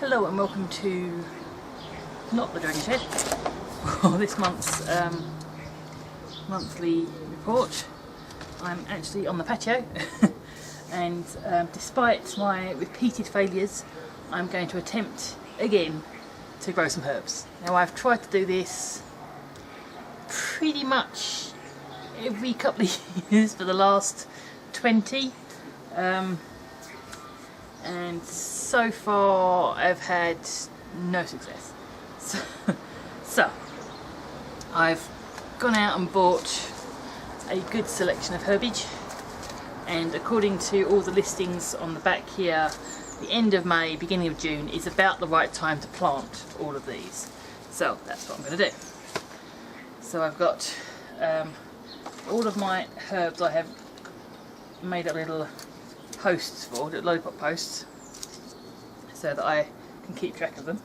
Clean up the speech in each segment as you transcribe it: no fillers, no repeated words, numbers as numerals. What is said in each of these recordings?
Hello and welcome to not the Dragon Shed, or this month's monthly report. I'm actually on the patio and despite my repeated failures I'm going to attempt again to grow some herbs. Now I've tried to do this pretty much every couple of years for the last 20 and so far I've had no success. So I've gone out and bought a good selection of herbage, and according to all the listings on the back here, the end of May, beginning of June is about the right time to plant all of these. So that's what I'm going to do. So I've got all of my herbs. I have made up little posts for, little lollipop posts, so that I can keep track of them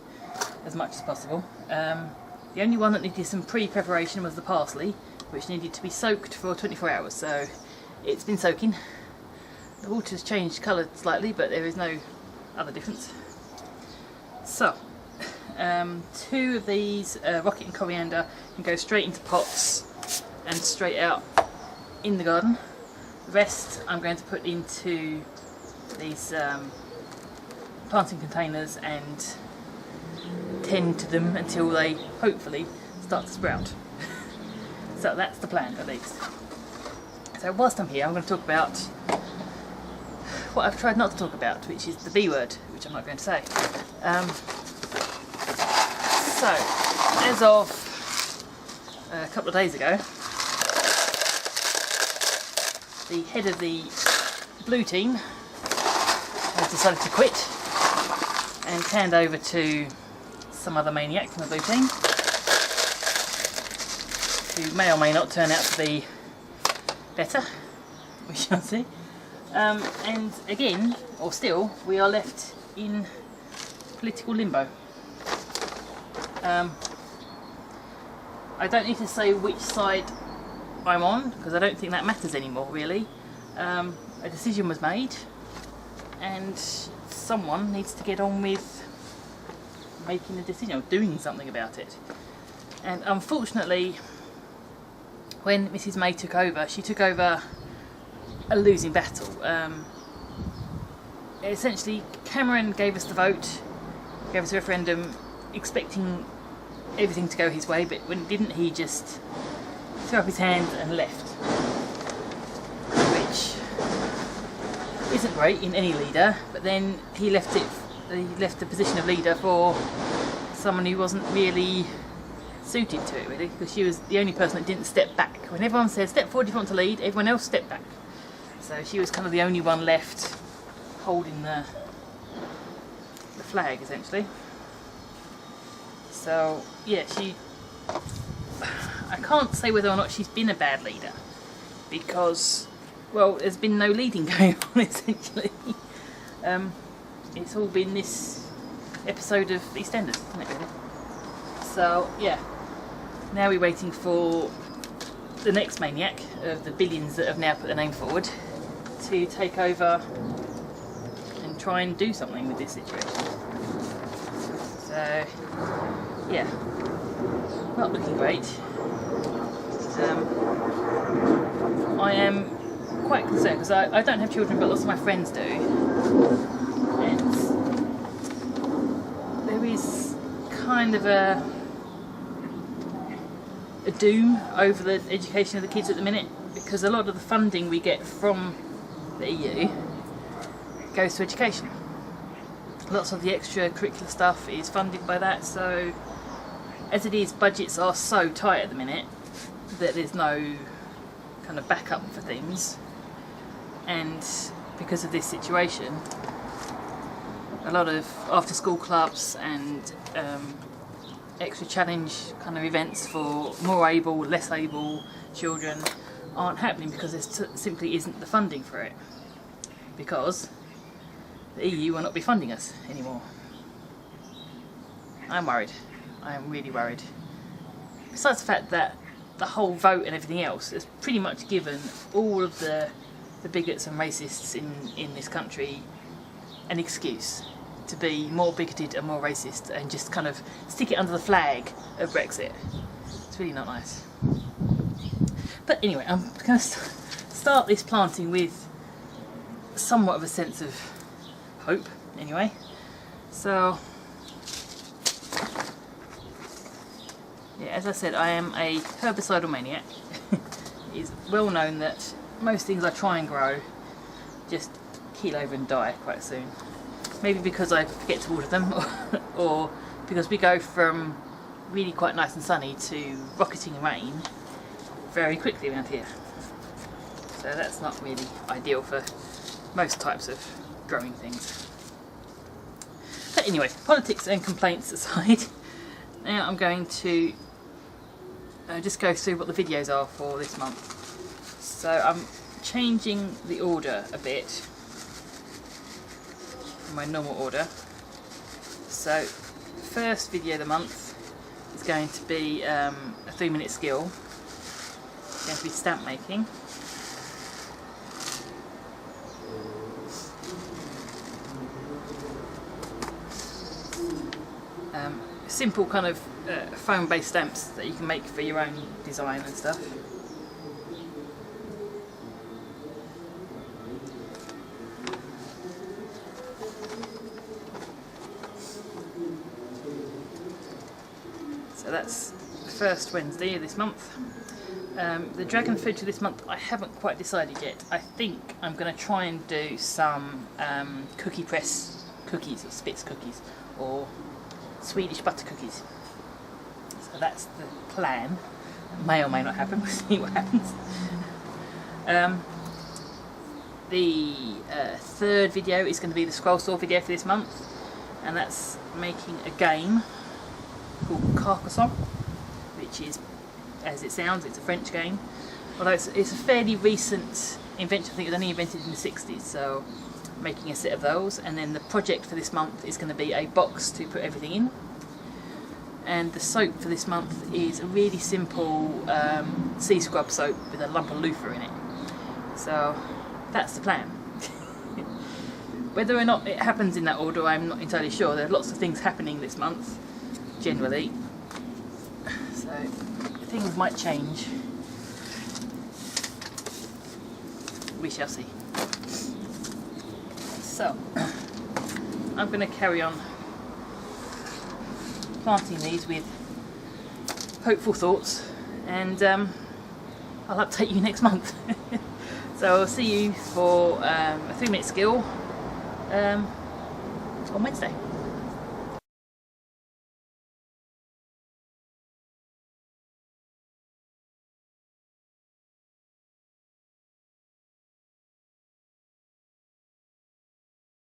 as much as possible. The only one that needed some pre-preparation was the parsley, which needed to be soaked for 24 hours, so it's been soaking. The water's changed colour slightly, but there is no other difference. So, two of these, rocket and coriander, can go straight into pots and straight out in the garden. The rest I'm going to put into these planting containers and tend to them until they hopefully start to sprout. So that's the plan at least. So whilst I'm here I'm going to talk about what I've tried not to talk about, which is the B word, which I'm not going to say. So as of a couple of days ago, the head of the blue team has decided to quit and hand over to some other maniac from the blue team, who may or may not turn out to be better, we shall see. And again, or still, we are left in political limbo. I don't need to say which side I'm on, because I don't think that matters anymore really. A decision was made and someone needs to get on with making a decision or doing something about it. And unfortunately, when Mrs May took over, she took over a losing battle. Essentially, Cameron gave us the vote, gave us a referendum, expecting everything to go his way, but when it didn't, he just threw up his hand and left, which isn't great in any leader. But then he left the position of leader for someone who wasn't really suited to it really, because she was the only person that didn't step back. When everyone said step forward if you want to lead, everyone else stepped back. So she was kind of the only one left holding the flag essentially. So yeah, I can't say whether or not she's been a bad leader, because, well, there's been no leading going on essentially. It's all been this episode of EastEnders, isn't it really? So yeah, now we're waiting for the next maniac of the billions that have now put their name forward to take over and try and do something with this situation. So yeah, not looking great. I am quite concerned because I don't have children, but lots of my friends do, and there is kind of a doom over the education of the kids at the minute, because a lot of the funding we get from the EU goes to education. Lots of the extracurricular stuff is funded by that, so as it is, budgets are so tight at the minute that there's no kind of backup for things, and because of this situation a lot of after school clubs and extra challenge kind of events for more able, less able children aren't happening because there simply isn't the funding for it, because the EU will not be funding us anymore. I'm worried. I am really worried. Besides the fact that the whole vote and everything else has pretty much given all of the bigots and racists in this country an excuse. to be more bigoted and more racist and just kind of stick it under the flag of Brexit. It's really not nice. But anyway, I'm going to start this planting with somewhat of a sense of hope, anyway. So, yeah, as I said, I am a herbicidal maniac. It is well known that most things I try and grow just keel over and die quite soon. Maybe because I forget to water them, or because we go from really quite nice and sunny to rocketing rain very quickly around here. So that's not really ideal for most types of growing things. But anyway, politics and complaints aside, now I'm going to just go through what the videos are for this month. So I'm changing the order a bit from my normal order. So first video of the month is going to be a 3-minute skill. It's going to be stamp making. Simple kind of foam based stamps that you can make for your own design and stuff. So that's the first Wednesday of this month. The dragon food for this month I haven't quite decided yet. I think I'm going to try and do some cookie press cookies, or Spitz cookies, or Swedish butter cookies. So that's the plan. May or may not happen, we'll see what happens. The third video is going to be the scroll saw video for this month, and that's making a game called Carcassonne, which is, as it sounds, it's a French game. Although it's a fairly recent invention. I think it was only invented in the 60s, so making a set of those. And then the project for this month is going to be a box to put everything in. And the soap for this month is a really simple sea scrub soap with a lump of loofah in it. So that's the plan. Whether or not it happens in that order, I'm not entirely sure. There are lots of things happening this month, generally. So things might change. We shall see. So, I'm going to carry on planting these with hopeful thoughts, and I'll update you next month. So I'll see you for a 3-minute skill on Wednesday.